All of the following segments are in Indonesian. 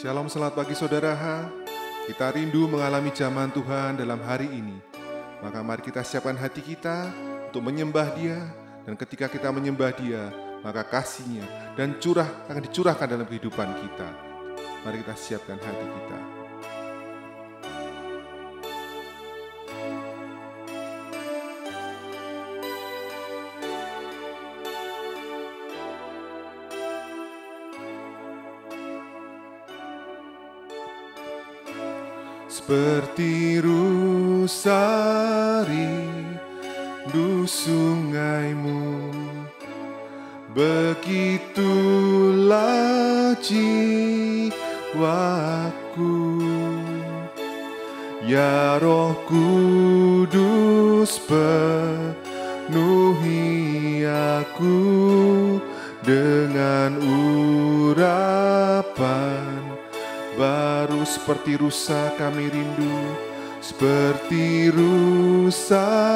Shalom, selamat pagi saudara. Kita rindu mengalami zaman Tuhan dalam hari ini. Maka mari kita siapkan hati kita untuk menyembah Dia. Dan ketika kita menyembah Dia, maka kasih-Nya dan akan dicurahkan dalam kehidupan kita. Mari kita siapkan hati kita. Seperti rusari du sungaimu, begitulah jiwaku. Ya Roh Kudus, penuhi aku dengan urapan baru. Seperti rusa kami rindu, seperti rusari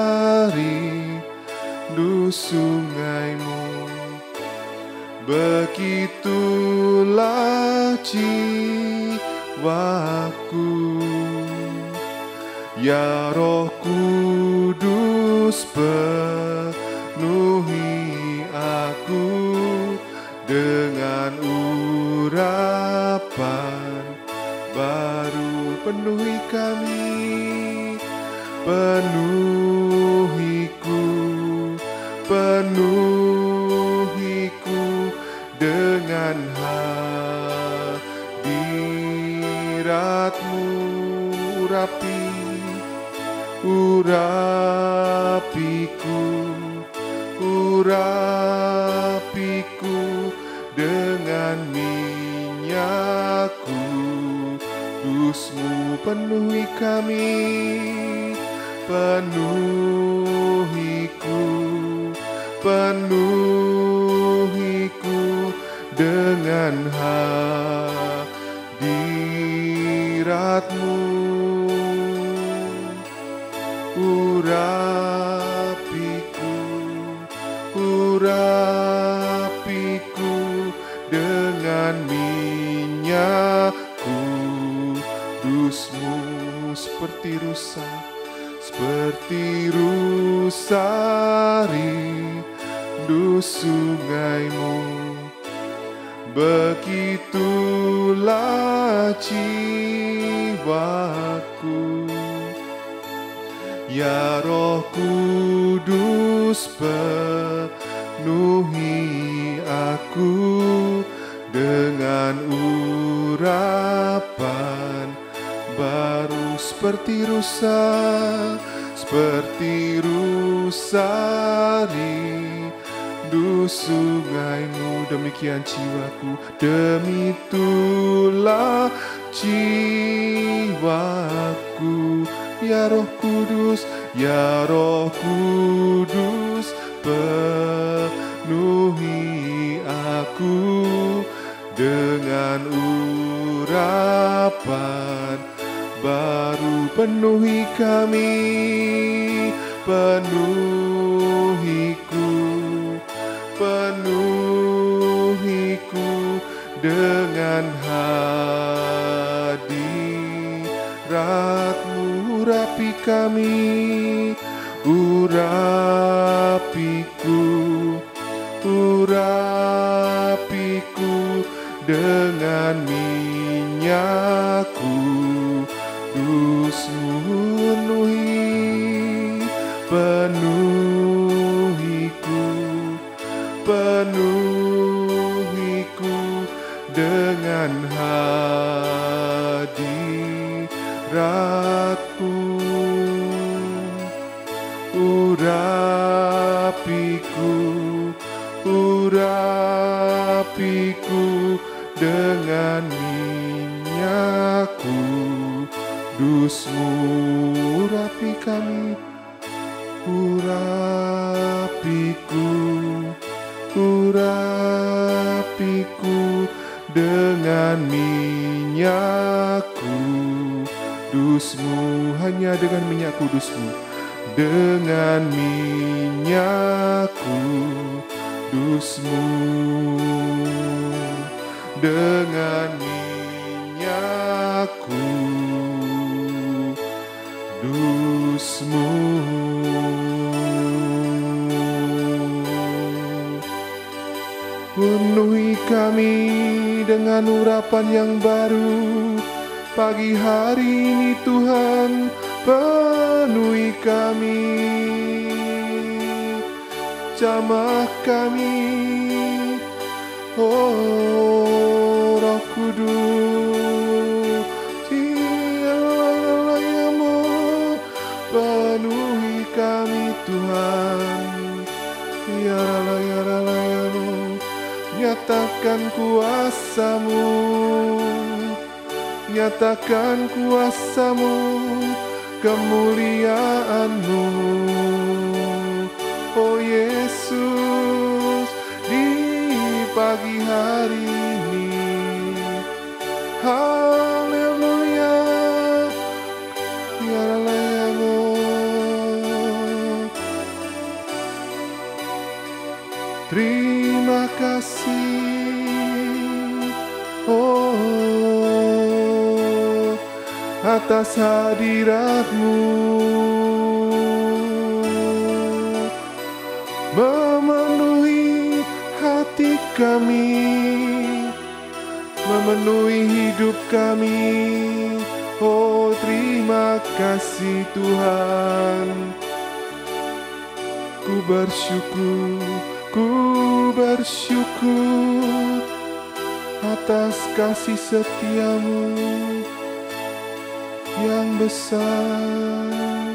du sungaimu, begitulah jiwaku. Ya Roh Kudus, penuhi aku dengan urapan baru. Penuhi kami, penuhiku dengan hadirat-Mu. Urapiku dengan minyak kudus-Mu. Penuhi kami, penuhiku dengan hadirat-Mu. Urapiku dengan minyak kudus-Mu. Seperti rusari du sungaimu, begitulah jiwaku. Ya Roh Kudus, penuhi aku dengan urapan baru. Seperti rusari du sungaimu, demikian jiwaku, demitulah jiwaku. Ya Roh Kudus, penuhi aku dengan urapan baru. Penuhi kami, penuhiku dengan hadirat-Mu. Urapi kami, urapiku dengan minyak kudus-Mu. Penuhiku dengan hadirat-Mu. Urapiku dengan minyak kudus-Mu. Urapi kami, urapiku dengan minyak kudus-Mu. Hanya dengan minyak kudus-Mu, dengan minyak kudus-Mu, dengan minyak Penuhi kami dengan urapan yang baru. Pagi hari ini Tuhan, penuhi kami. Jamah kami, oh Roh Kudus, diam-diam penuhi kami Tuhan. Ya Allah, nyatakan kuasa-Mu, nyatakan kuasa-Mu, kemuliaan-Mu, oh Yesus, di pagi hari ini. Haleluya, ya Allah. Terima kasih, oh, atas hadirat-Mu, memenuhi hati kami, memenuhi hidup kami. Oh, terima kasih Tuhan. Ku bersyukur atas kasih setia-Mu yang besar.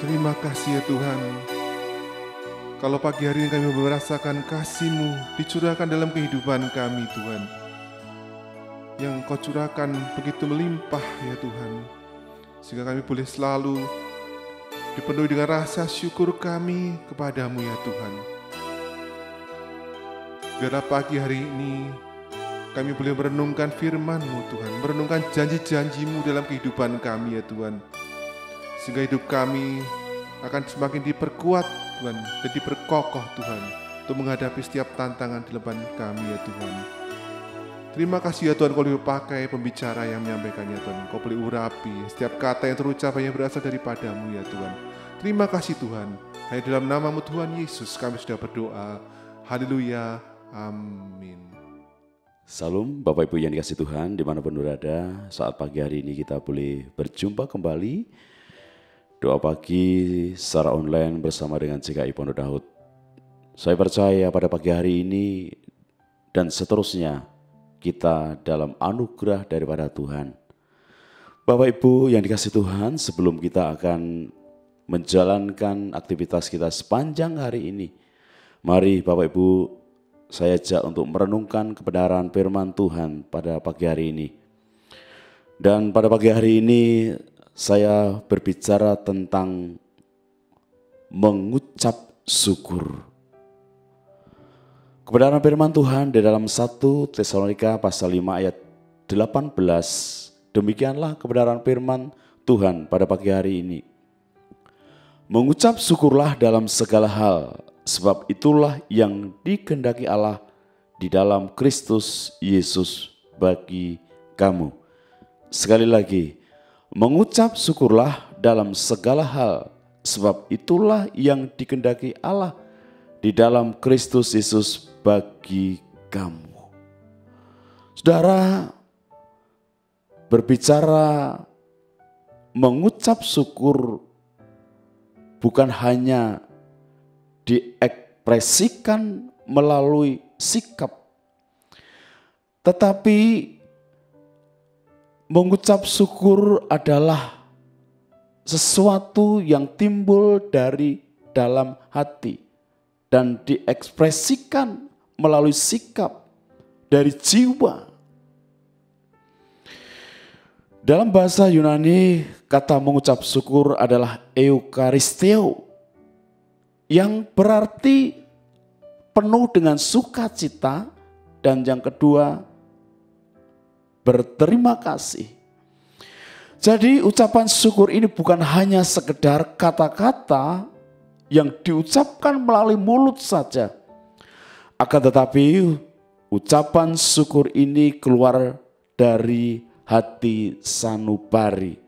Terima kasih ya Tuhan. Kalau pagi hari ini kami merasakan kasih-Mu dicurahkan dalam kehidupan kami Tuhan, yang Kau curahkan begitu melimpah ya Tuhan, sehingga kami boleh selalu dipenuhi dengan rasa syukur kami kepada-Mu ya Tuhan. Biarlah pagi hari ini kami boleh merenungkan firman-Mu Tuhan, merenungkan janji-janji-Mu dalam kehidupan kami ya Tuhan, sehingga hidup kami akan semakin diperkuat Tuhan, dan diperkokoh Tuhan, untuk menghadapi setiap tantangan di depan kami ya Tuhan. Terima kasih ya Tuhan, Kau boleh pakai pembicara yang menyampaikannya Tuhan. Kau boleh urapi setiap kata yang terucap yang berasal daripada-Mu ya Tuhan. Terima kasih Tuhan. Hanya dalam nama-Mu Tuhan Yesus kami sudah berdoa. Haleluya. Amin. Salam Bapak Ibu yang dikasihi Tuhan, dimanapun berada, saat pagi hari ini kita boleh berjumpa kembali. Doa pagi secara online bersama dengan GKI Pondok Daud. Saya percaya pada pagi hari ini dan seterusnya kita dalam anugerah daripada Tuhan. Bapak Ibu yang dikasihi Tuhan, sebelum kita akan menjalankan aktivitas kita sepanjang hari ini, mari Bapak Ibu saya ajak untuk merenungkan kebenaran firman Tuhan pada pagi hari ini. Dan pada pagi hari ini saya berbicara tentang mengucap syukur. Kebenaran firman Tuhan di dalam 1 Tesalonika pasal 5 ayat 18. Demikianlah kebenaran firman Tuhan pada pagi hari ini. Mengucap syukurlah dalam segala hal, sebab itulah yang dikehendaki Allah di dalam Kristus Yesus bagi kamu. Sekali lagi, mengucap syukurlah dalam segala hal, sebab itulah yang dikehendaki Allah di dalam Kristus Yesus bagi kamu. Saudara, berbicara mengucap syukur bukan hanya diekspresikan melalui sikap, tetapi mengucap syukur adalah sesuatu yang timbul dari dalam hati dan diekspresikan melalui sikap dari jiwa. Dalam bahasa Yunani, kata mengucap syukur adalah eukaristeo, yang berarti penuh dengan sukacita, dan yang kedua berterima kasih. Jadi ucapan syukur ini bukan hanya sekedar kata-kata yang diucapkan melalui mulut saja, akan tetapi ucapan syukur ini keluar dari hati sanubari.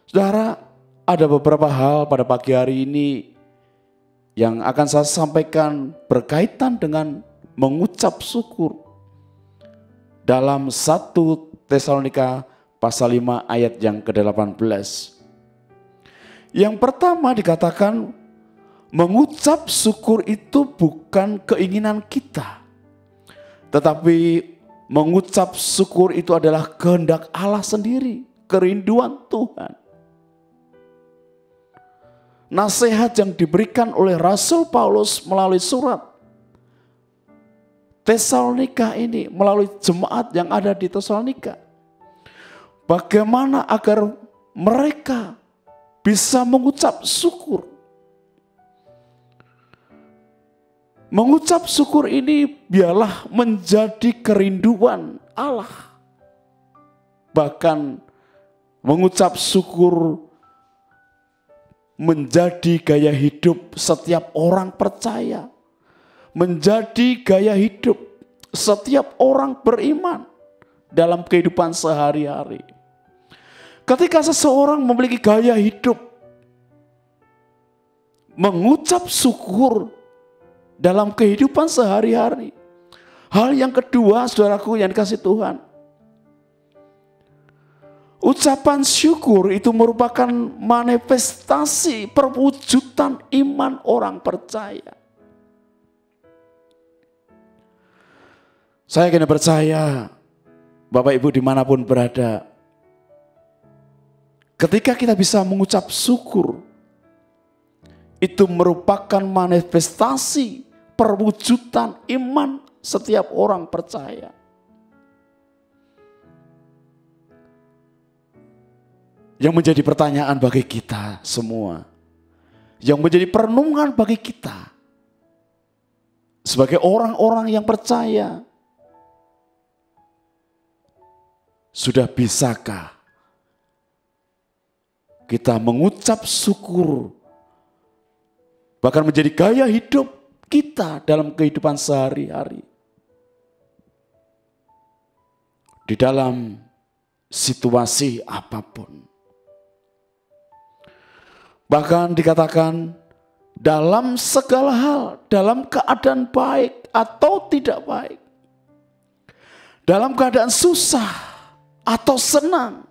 Saudara, ada beberapa hal pada pagi hari ini yang akan saya sampaikan berkaitan dengan mengucap syukur dalam 1 Tesalonika pasal 5 ayat yang ke-18. Yang pertama dikatakan mengucap syukur itu bukan keinginan kita, tetapi mengucap syukur itu adalah kehendak Allah sendiri, kerinduan Tuhan. Nasihat yang diberikan oleh Rasul Paulus melalui surat Tesalonika ini, melalui jemaat yang ada di Tesalonika. Bagaimana agar mereka bisa mengucap syukur. Mengucap syukur ini biarlah menjadi kerinduan Allah. Bahkan mengucap syukur menjadi gaya hidup setiap orang percaya. Menjadi gaya hidup setiap orang beriman dalam kehidupan sehari-hari. Ketika seseorang memiliki gaya hidup mengucap syukur dalam kehidupan sehari-hari. Hal yang kedua, saudaraku yang dikasihi Tuhan, ucapan syukur itu merupakan manifestasi perwujudan iman orang percaya. Saya kena percaya, Bapak Ibu dimanapun berada, ketika kita bisa mengucap syukur, itu merupakan manifestasi perwujudan iman setiap orang percaya. Yang menjadi pertanyaan bagi kita semua, yang menjadi perenungan bagi kita sebagai orang-orang yang percaya, sudah bisakah kita mengucap syukur bahkan menjadi gaya hidup kita dalam kehidupan sehari-hari? Di dalam situasi apapun. Bahkan dikatakan dalam segala hal, dalam keadaan baik atau tidak baik, dalam keadaan susah atau senang,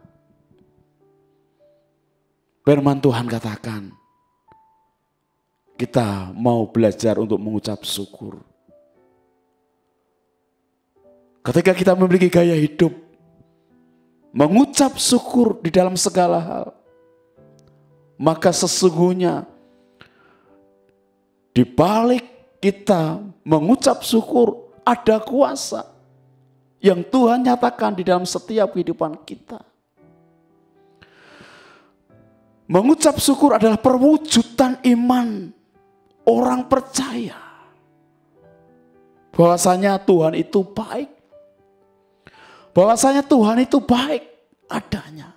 firman Tuhan katakan, kita mau belajar untuk mengucap syukur. Ketika kita memiliki gaya hidup mengucap syukur di dalam segala hal, maka sesungguhnya di balik kita mengucap syukur ada kuasa yang Tuhan nyatakan di dalam setiap kehidupan kita. Mengucap syukur adalah perwujudan iman orang percaya bahwasanya Tuhan itu baik. Bahwasanya Tuhan itu baik adanya.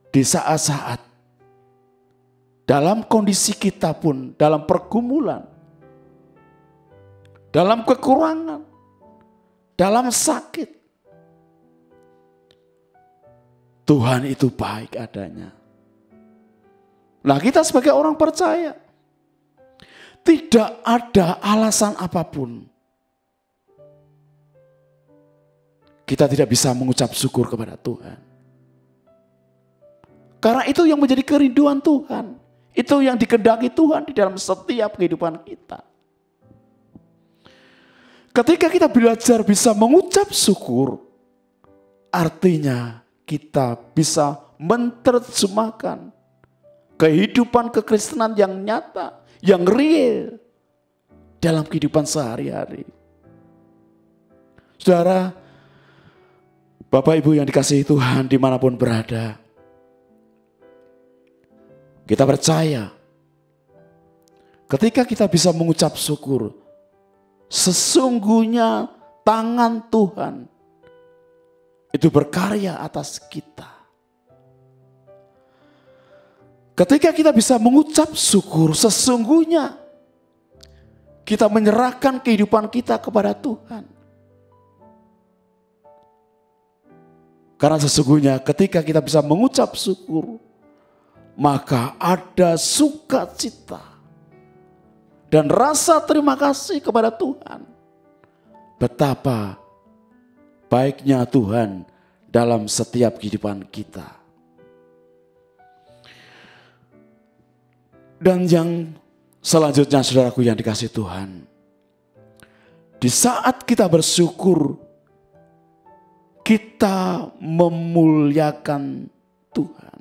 Di saat-saat dalam kondisi kita pun, dalam pergumulan, dalam kekurangan, dalam sakit, Tuhan itu baik adanya. Nah, kita sebagai orang percaya, tidak ada alasan apapun kita tidak bisa mengucap syukur kepada Tuhan. Karena itu yang menjadi kerinduan Tuhan. Itu yang dikehendaki Tuhan di dalam setiap kehidupan kita. Ketika kita belajar bisa mengucap syukur, artinya kita bisa menerjemahkan kehidupan kekristenan yang nyata, yang real dalam kehidupan sehari-hari. Saudara, Bapak Ibu yang dikasihi Tuhan dimanapun berada, kita percaya ketika kita bisa mengucap syukur, sesungguhnya tangan Tuhan itu berkarya atas kita. Ketika kita bisa mengucap syukur, sesungguhnya kita menyerahkan kehidupan kita kepada Tuhan. Karena sesungguhnya ketika kita bisa mengucap syukur, maka ada sukacita dan rasa terima kasih kepada Tuhan. Betapa baiknya Tuhan dalam setiap kehidupan kita. Dan yang selanjutnya saudaraku yang dikasihi Tuhan, di saat kita bersyukur, kita memuliakan Tuhan.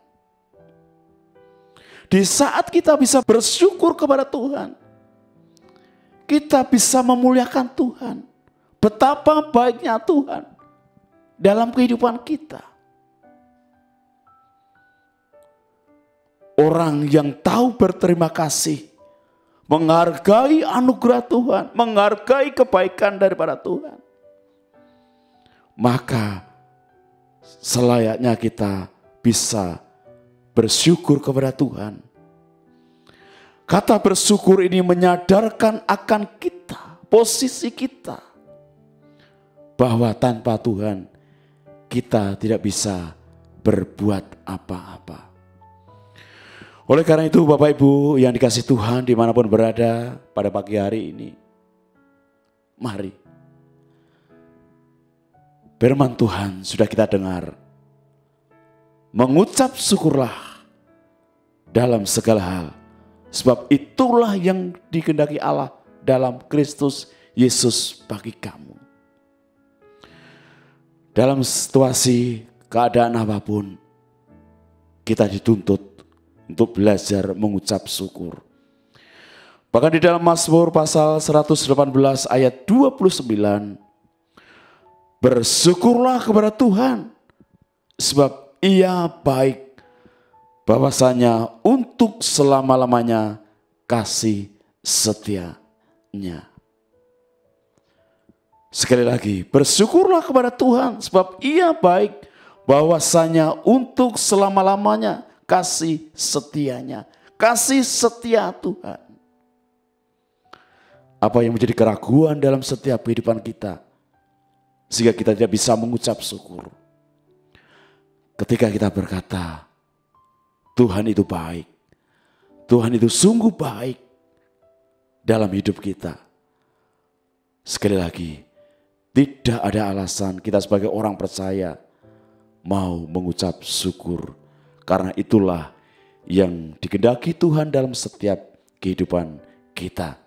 Di saat kita bisa bersyukur kepada Tuhan, kita bisa memuliakan Tuhan. Betapa baiknya Tuhan dalam kehidupan kita. Orang yang tahu berterima kasih, menghargai anugerah Tuhan, menghargai kebaikan daripada Tuhan, maka selayaknya kita bisa bersyukur kepada Tuhan. Kata bersyukur ini menyadarkan akan kita, posisi kita, bahwa tanpa Tuhan kita tidak bisa berbuat apa-apa. Oleh karena itu Bapak Ibu yang dikasihi Tuhan dimanapun berada pada pagi hari ini, mari firman Tuhan sudah kita dengar. Mengucap syukurlah dalam segala hal, sebab itulah yang dikehendaki Allah dalam Kristus Yesus bagi kamu. Dalam situasi keadaan apapun, kita dituntut untuk belajar mengucap syukur. Bahkan di dalam Mazmur pasal 118 ayat 29, bersyukurlah kepada Tuhan, sebab Ia baik, bahwasanya untuk selama-lamanya kasih setianya. Sekali lagi, bersyukurlah kepada Tuhan, sebab Ia baik, bahwasanya untuk selama-lamanya kasih setianya. Kasih setia Tuhan. Apa yang menjadi keraguan dalam setiap kehidupan kita, sehingga kita tidak bisa mengucap syukur? Ketika kita berkata, Tuhan itu baik, Tuhan itu sungguh baik dalam hidup kita. Sekali lagi, tidak ada alasan kita sebagai orang percaya mau mengucap syukur, karena itulah yang dikehendaki Tuhan dalam setiap kehidupan kita.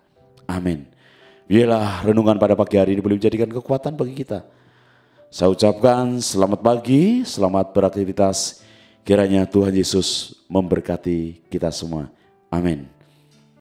Amin. Biarlah renungan pada pagi hari ini boleh menjadikan kekuatan bagi kita. Saya ucapkan selamat pagi, selamat beraktivitas. Kiranya Tuhan Yesus memberkati kita semua. Amin.